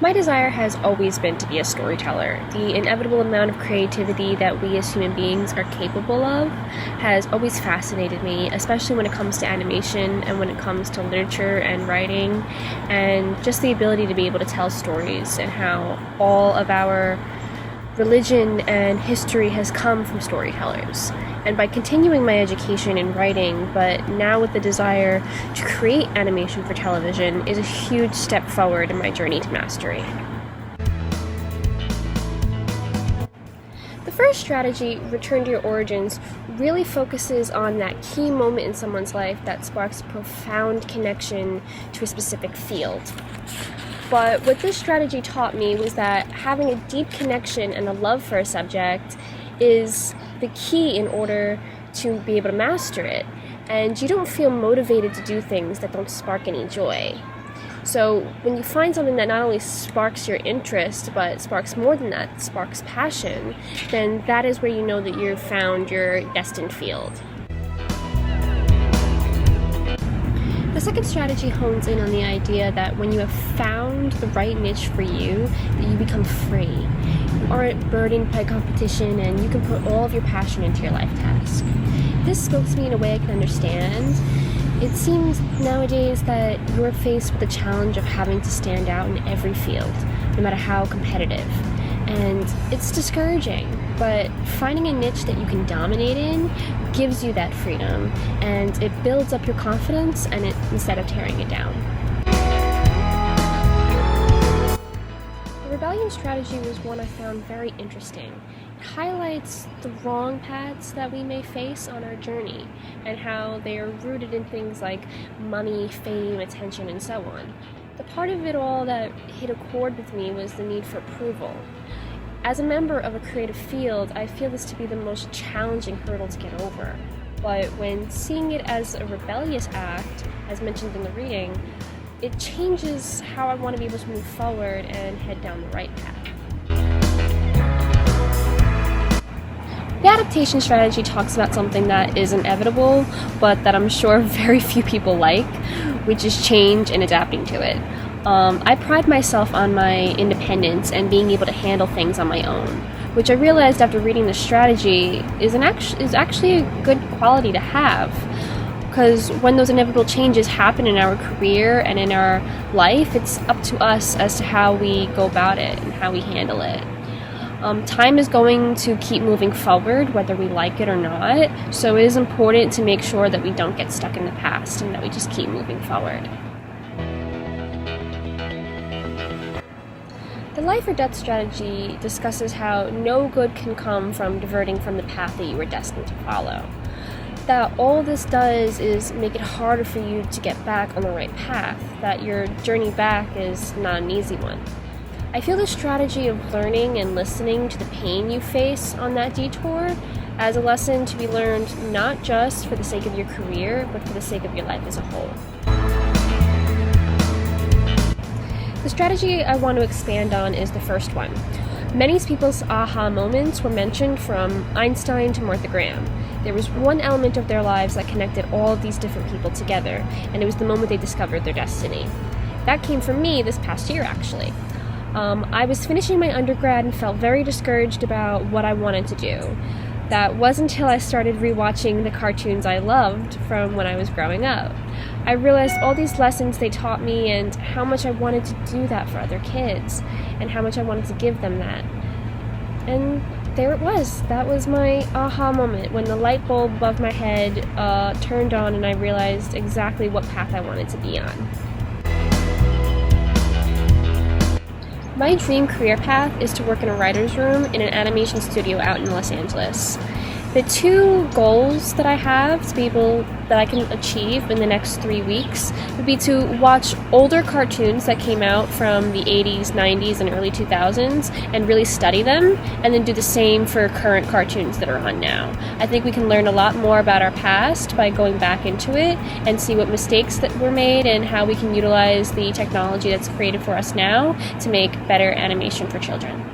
My desire has always been to be a storyteller. The inevitable amount of creativity that we as human beings are capable of has always fascinated me, especially when it comes to animation and when it comes to literature and writing, and just the ability to be able to tell stories and how all of our religion and history has come from storytellers. And by continuing my education in writing, but now with the desire to create animation for television, is a huge step forward in my journey to mastery. The first strategy, Return to Your Origins, really focuses on that key moment in someone's life that sparks a profound connection to a specific field. But what this strategy taught me was that having a deep connection and a love for a subject is the key in order to be able to master it. And you don't feel motivated to do things that don't spark any joy. So when you find something that not only sparks your interest, but sparks more than that, sparks passion, then that is where you know that you've found your destined field. The second strategy hones in on the idea that when you have found the right niche for you, that you become free. You aren't burdened by competition and you can put all of your passion into your life task. This spoke to me in a way I can understand. It seems nowadays that you're faced with the challenge of having to stand out in every field, no matter how competitive. And it's discouraging, but finding a niche that you can dominate in gives you that freedom, and it builds up your confidence instead of tearing it down. The rebellion strategy was one I found very interesting. It highlights the wrong paths that we may face on our journey, and how they are rooted in things like money, fame, attention, and so on. The part of it all that hit a chord with me was the need for approval. As a member of a creative field, I feel this to be the most challenging hurdle to get over. But when seeing it as a rebellious act, as mentioned in the reading, it changes how I want to be able to move forward and head down the right path. The adaptation strategy talks about something that is inevitable, but that I'm sure very few people like, which is change and adapting to it. I pride myself on my independence and being able to handle things on my own, which I realized after reading the strategy is actually a good quality to have. Because when those inevitable changes happen in our career and in our life, it's up to us as to how we go about it and how we handle it. Time is going to keep moving forward, whether we like it or not, so it is important to make sure that we don't get stuck in the past and that we just keep moving forward. The life or death strategy discusses how no good can come from diverting from the path that you were destined to follow. That all this does is make it harder for you to get back on the right path, that your journey back is not an easy one. I feel the strategy of learning and listening to the pain you face on that detour as a lesson to be learned not just for the sake of your career, but for the sake of your life as a whole. The strategy I want to expand on is the first one. Many people's aha moments were mentioned from Einstein to Martha Graham. There was one element of their lives that connected all of these different people together, and it was the moment they discovered their destiny. That came from me this past year, actually. I was finishing my undergrad and felt very discouraged about what I wanted to do. That wasn't until I started rewatching the cartoons I loved from when I was growing up. I realized all these lessons they taught me and how much I wanted to do that for other kids and how much I wanted to give them that. And there it was. That was my aha moment when the light bulb above my head turned on and I realized exactly what path I wanted to be on. My dream career path is to work in a writer's room in an animation studio out in Los Angeles. The two goals that I have to be able that I can achieve in the next 3 weeks would be to watch older cartoons that came out from the 80s, 90s, and early 2000s and really study them, and then do the same for current cartoons that are on now. I think we can learn a lot more about our past by going back into it and see what mistakes that were made and how we can utilize the technology that's created for us now to make better animation for children.